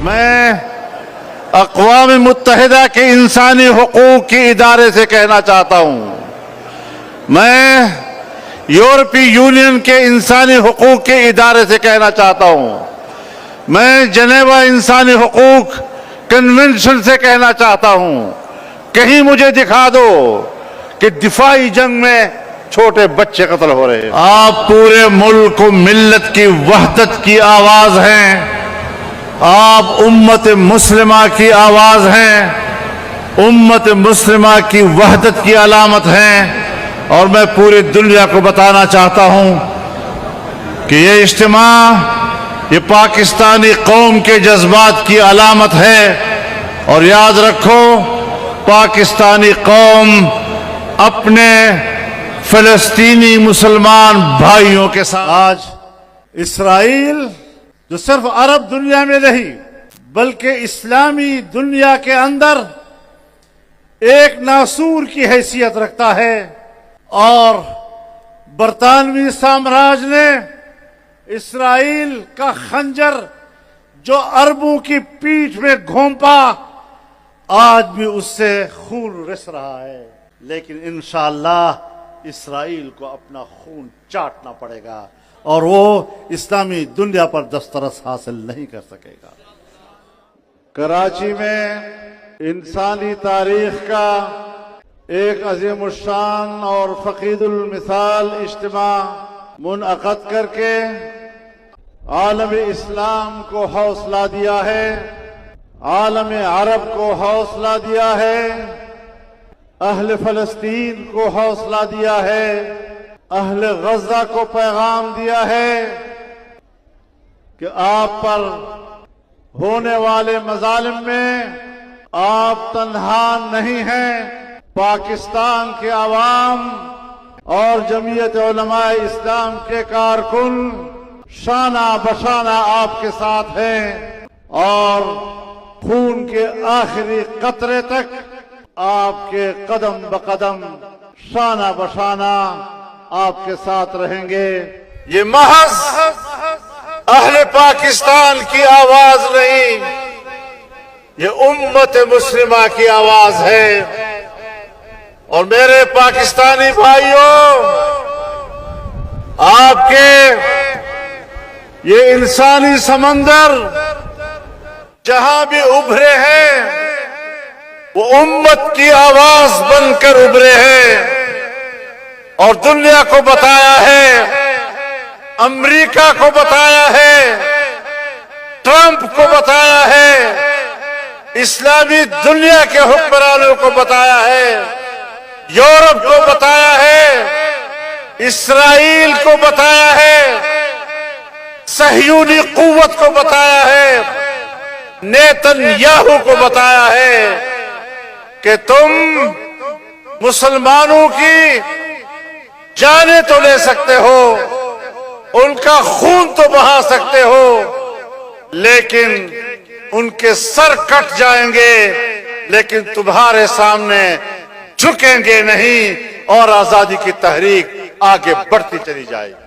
میں اقوام متحدہ کے انسانی حقوق کے ادارے سے کہنا چاہتا ہوں، میں یورپی یونین کے انسانی حقوق کے ادارے سے کہنا چاہتا ہوں، میں جنیوا انسانی حقوق کنونشن سے کہنا چاہتا ہوں، کہیں مجھے دکھا دو کہ دفاعی جنگ میں چھوٹے بچے قتل ہو رہے ہیں۔ آپ پورے ملک و ملت کی وحدت کی آواز ہیں، آپ امت مسلمہ کی آواز ہیں، امت مسلمہ کی وحدت کی علامت ہیں، اور میں پوری دنیا کو بتانا چاہتا ہوں کہ یہ اجتماع یہ پاکستانی قوم کے جذبات کی علامت ہے، اور یاد رکھو پاکستانی قوم اپنے فلسطینی مسلمان بھائیوں کے ساتھ آج اسرائیل جو صرف عرب دنیا میں نہیں بلکہ اسلامی دنیا کے اندر ایک ناسور کی حیثیت رکھتا ہے، اور برطانوی سامراج نے اسرائیل کا خنجر جو عربوں کی پیٹھ میں گھونپا آج بھی اس سے خون رس رہا ہے، لیکن انشاءاللہ اسرائیل کو اپنا خون چاٹنا پڑے گا اور وہ اسلامی دنیا پر دسترس حاصل نہیں کر سکے گا۔ کراچی میں انسانی تاریخ کا ایک عظیم الشان اور فقید المثال اجتماع منعقد کر کے عالم اسلام کو حوصلہ دیا ہے، عالم عرب کو حوصلہ دیا ہے، اہل فلسطین کو حوصلہ دیا ہے، اہل غزہ کو پیغام دیا ہے کہ آپ پر ہونے والے مظالم میں آپ تنہا نہیں ہیں، پاکستان کے عوام اور جمعیت علماء اسلام کے کارکن شانہ بشانہ آپ کے ساتھ ہیں، اور خون کے آخری قطرے تک آپ کے قدم بقدم شانہ بشانہ آپ کے ساتھ رہیں گے۔ یہ محض اہل پاکستان کی آواز نہیں، یہ امت مسلمہ کی آواز ہے، اور میرے پاکستانی بھائیوں، آپ کے یہ انسانی سمندر جہاں بھی ابھرے ہیں وہ امت کی آواز بن کر ابھرے ہیں، اور دنیا کو بتایا ہے، امریکہ کو بتایا ہے، ٹرمپ کو بتایا ہے، اسلامی دنیا کے حکمرانوں کو بتایا ہے، یورپ کو بتایا ہے، اسرائیل کو بتایا ہے، صہیونی قوت کو بتایا ہے، نیتن یاہو کو بتایا ہے کہ تم مسلمانوں کی جانیں تو لے سکتے ہو، ان کا خون تو بہا سکتے ہو، لیکن ان کے سر کٹ جائیں گے، لیکن تمہارے سامنے جھکیں گے نہیں، اور آزادی کی تحریک آگے بڑھتی چلی جائے گی۔